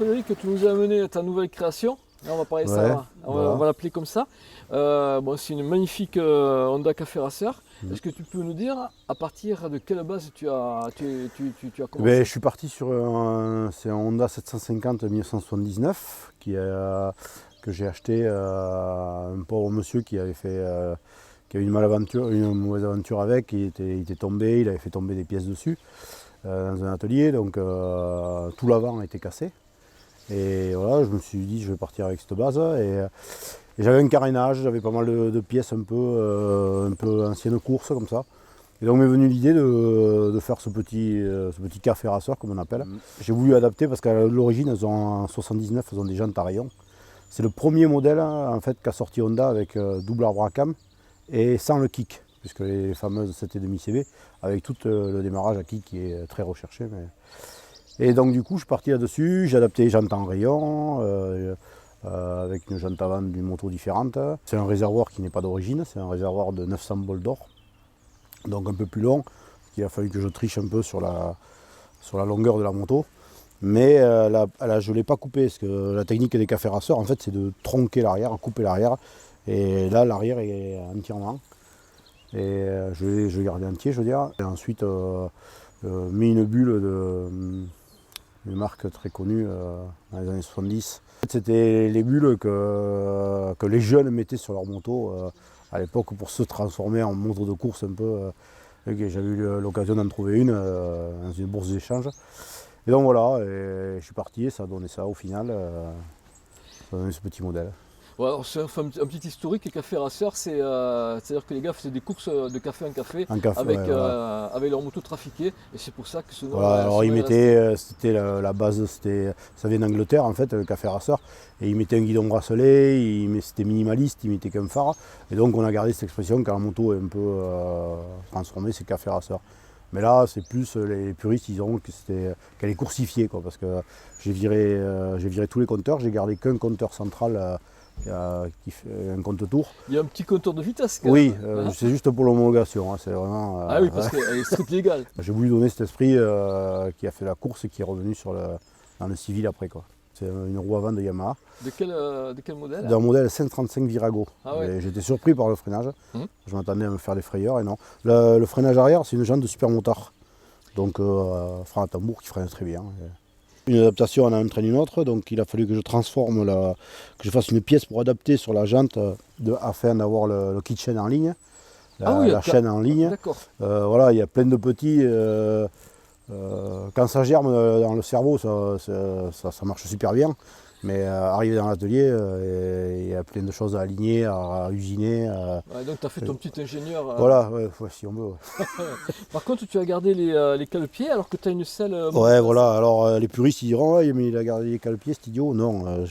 Frédéric, tu nous as amené ta nouvelle création. Là, on va parler Ouais, ça, voilà. on va l'appeler comme ça. Bon, c'est une magnifique Honda Café Racer. Est-ce que tu peux nous dire à partir de quelle base tu as commencé? Je suis parti sur c'est un Honda 750 1979 que j'ai acheté à un pauvre monsieur qui avait eu une mauvaise aventure avec. Il était tombé, il avait fait tomber des pièces dessus dans un atelier, donc tout l'avant était cassé. Et voilà, je me suis dit je vais partir avec cette base et j'avais un carénage, j'avais pas mal de pièces un peu anciennes courses comme ça. Et donc m'est venue l'idée de faire ce petit café racer comme on appelle. J'ai voulu adapter parce qu'à l'origine, en 79, elles ont des jantes à rayons. C'est le premier modèle en fait qu'a sorti Honda avec double arbre à cam et sans le kick, puisque les fameuses 7,5 CV, avec tout le démarrage à kick qui est très recherché. Et donc du coup je suis parti là-dessus, j'ai adapté les jantes en rayon, avec une jante avant d'une moto différente. C'est un réservoir qui n'est pas d'origine, c'est un réservoir de 900 bols d'or, donc un peu plus long. Il a fallu que je triche un peu sur la longueur de la moto. Mais je ne l'ai pas coupé, parce que la technique des cafés racers, en fait, c'est de tronquer l'arrière, couper l'arrière. Et là, l'arrière est entièrement. Et je l'ai gardé entier, je veux dire. Et ensuite, mis une bulle une marque très connue dans les années 70. C'était les bulles que les jeunes mettaient sur leur moto à l'époque pour se transformer en moto de course un peu. J'avais eu l'occasion d'en trouver une dans une bourse d'échange. Et donc voilà, et je suis parti et ça a donné ça au final, ça a donné ce petit modèle. Ouais, alors, c'est un petit historique, les cafés racers, c'est-à-dire que les gars faisaient des courses de café en café Un café, avec, ouais, voilà. avec leur moto trafiquée, et c'est pour ça que ce nom, Voilà, alors ce ils nom est resté. mettaient, c'était la base, ça vient d'Angleterre en fait, le café racer, et ils mettaient un guidon bracelet, c'était minimaliste, ils mettaient qu'un phare, et donc on a gardé cette expression quand la moto est un peu transformée, c'est café racer. Mais là, c'est plus les puristes, ils diront qu'elle est coursifiée, quoi, parce que j'ai viré tous les compteurs, j'ai gardé qu'un compteur central qui fait un compte-tour. Il y a un petit compteur de vitesse quand Oui, même, hein. c'est juste pour l'homologation, hein, c'est vraiment. Ah oui, parce qu'elle est strict légale. J'ai voulu donner cet esprit qui a fait la course et qui est revenu dans le civil après, quoi. C'est une roue avant de Yamaha, De quel modèle? d'un modèle 535 Virago. Ah ouais. Et j'étais surpris par le freinage. Je m'attendais à me faire des frayeurs et non. Le freinage arrière, c'est une jante de super motard. Donc frein à tambour qui freine très bien. Une adaptation en a entraîné une autre, donc il a fallu que je transforme, que je fasse une pièce pour adapter sur la jante afin d'avoir le kit chaîne en ligne, la chaîne en ligne. D'accord. Voilà, il y a plein de petits. Quand ça germe dans le cerveau, ça marche super bien. Mais arrivé dans l'atelier, il y a plein de choses à aligner, à usiner. Ouais, donc tu as fait ton petit ingénieur. Voilà, ouais, si on veut. Par contre, tu as gardé les cale-pieds alors que tu as une selle. Ouais, voilà. Alors les puristes ils diront ouais, mais il a gardé les cale-pieds, cet idiot. Non,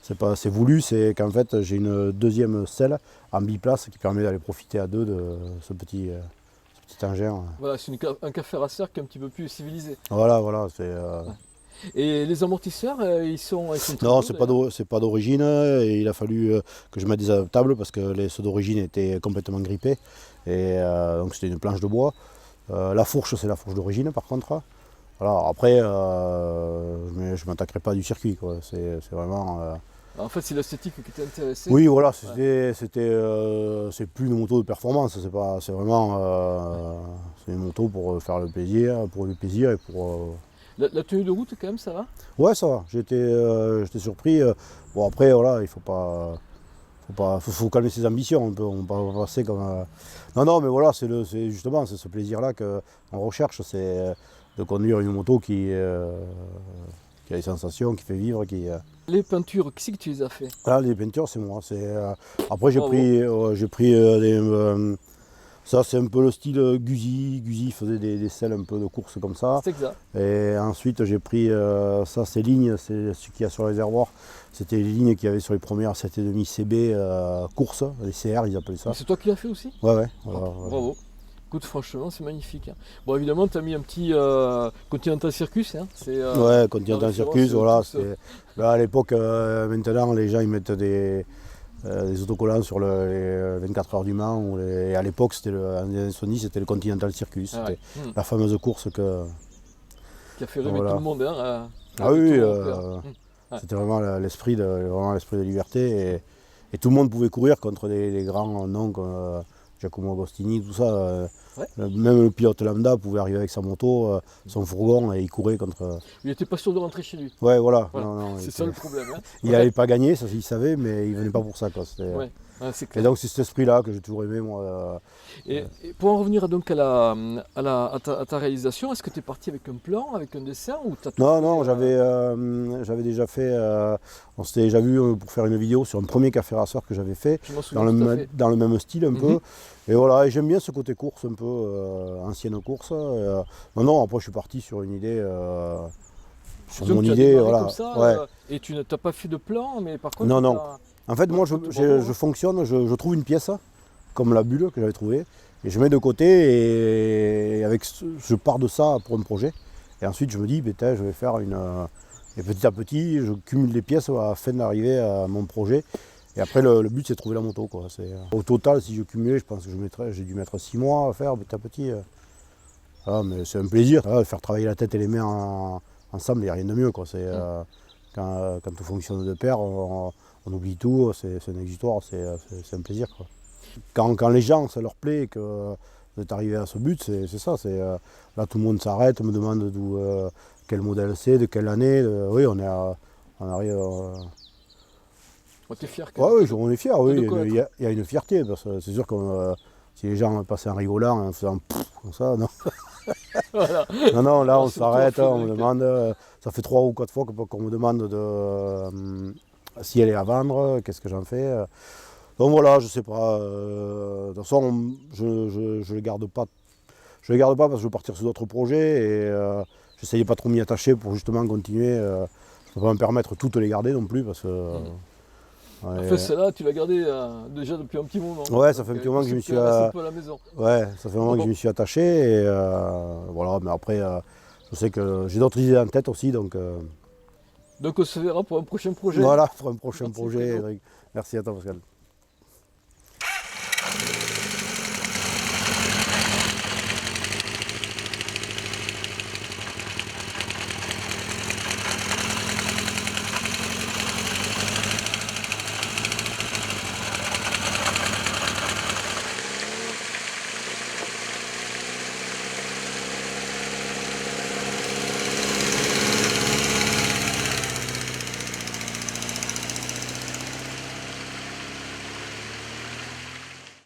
c'est voulu. C'est qu'en fait j'ai une deuxième selle en biplace qui permet d'aller profiter à deux de ce petit engin. Voilà, c'est un café racer qui est un petit peu plus civilisé. Voilà, c'est. Ouais. Et les amortisseurs, ils sont très Non, beaux, c'est pas d'origine. Et il a fallu que je mette des adaptables parce que ceux d'origine étaient complètement grippés. Et donc c'était une planche de bois. La fourche, c'est la fourche d'origine par contre. Alors après, je ne m'attaquerai pas du circuit, quoi. C'est vraiment. En fait, c'est l'esthétique qui t'intéressait. Oui, voilà, c'est plus une moto de performance. C'est vraiment c'est une moto pour faire le plaisir, et pour. La tenue de route, quand même, ça va? Ouais, ça va. J'étais surpris. Bon après, voilà, il faut calmer ses ambitions. On peut pas passer comme. Non, mais voilà, c'est justement ce plaisir-là qu'on recherche, c'est de conduire une moto qui a des sensations, qui fait vivre, Les peintures, qui c'est que tu les as fait? Là, les peintures, c'est moi. Après, j'ai Bravo. pris ça, c'est un peu le style Guzzi. Guzzi faisait des selles un peu de course comme ça. C'est exact. Et ensuite, j'ai pris ça, ces lignes, c'est ce qu'il y a sur le réservoir. C'était les lignes qu'il y avait sur les premières 7,5 CB courses, les CR, ils appelaient ça. Mais c'est toi qui l'as fait aussi? Ouais. Voilà. Bravo. Écoute, franchement, c'est magnifique, hein. Bon, évidemment, tu as mis un petit Continental Circus, hein. Ouais, Continental Circus, voilà. Là, à l'époque, maintenant, les gens ils mettent des autocollants sur les 24 heures du Mans. Et à l'époque, en 1970, c'était le Continental Circus. C'était la fameuse course qui a fait rêver voilà. tout le monde, hein. Ah oui, avec ton père. Ouais. c'était vraiment vraiment l'esprit de liberté. Et tout le monde pouvait courir contre les grands noms comme Giacomo Agostini, tout ça. Ouais. Même le pilote lambda pouvait arriver avec sa moto, son fourgon, et il courait contre. Il n'était pas sûr de rentrer chez lui. Ouais, voilà. Voilà. Non, C'est ça le problème. Hein. il n'allait pas gagner, ça il savait, mais il venait pas pour ça, quoi. Ouais. Ouais, c'est Et clair. donc c'est cet esprit-là que j'ai toujours aimé, moi. Et pour en revenir donc à ta réalisation, est-ce que tu es parti avec un plan, avec un dessin ou t'as tout Non, fait, non, j'avais déjà fait. On s'était déjà vu pour faire une vidéo sur un premier café racer que j'avais fait, Je m'en souviens tout à fait. dans le même style un peu. Et voilà, et j'aime bien ce côté course un peu, ancienne course. Non, après je suis parti sur une idée. Sur Donc mon tu as idée, démarré voilà. comme ça, Ouais. Et tu n'as pas fait de plan, mais par contre Non, non. t'as- En fait, moi, Toi, tu je fonctionne, je trouve une pièce, comme la bulle que j'avais trouvée, et je mets de côté, et je pars de ça pour un projet. Et ensuite, je me dis, je vais faire une. Et petit à petit, je cumule les pièces afin d'arriver à mon projet. Et après, le but, c'est de trouver la moto, quoi. Au total, si je cumulais, je pense que j'ai dû mettre 6 mois à faire petit à petit. Voilà, mais c'est un plaisir, voilà, faire travailler la tête et les mains ensemble, il n'y a rien de mieux, quoi. Quand tout fonctionne de pair, on oublie tout, c'est un exutoire, c'est un plaisir, quoi. Quand les gens, ça leur plaît, que d'être arrivé à ce but, c'est ça. Là, tout le monde s'arrête, me demande quel modèle c'est, de quelle année. Oui, on arrive. t'es fier Ouais, oui, on est fiers, oui. de connaître. Il y a une fierté, parce que c'est sûr que si les gens passaient en rigolant, en faisant comme ça, non. Voilà. Non, là, on C'est toi, s'arrête, on me Frédéric. demande. Ça fait 3 ou 4 fois qu'on me demande si elle est à vendre, qu'est-ce que j'en fais. Donc voilà, je sais pas. De toute façon, je les garde pas. Je les garde pas parce que je veux partir sur d'autres projets et j'essayais pas trop m'y attacher pour justement continuer. Je peux pas me permettre toutes les garder non plus parce que. Enfin, celle-là, tu l'as gardée déjà depuis un petit moment. Ouais, ça fait un Donc, petit moment que je me possible suis. qu'elle reste un peu à la maison. Ouais, ça fait un moment que je m'y suis attaché et voilà. Mais après, je sais que j'ai d'autres idées en tête aussi, donc. Donc on se verra pour un prochain projet. Voilà, pour un prochain Merci, projet. Fredo. Merci à toi, Pascal.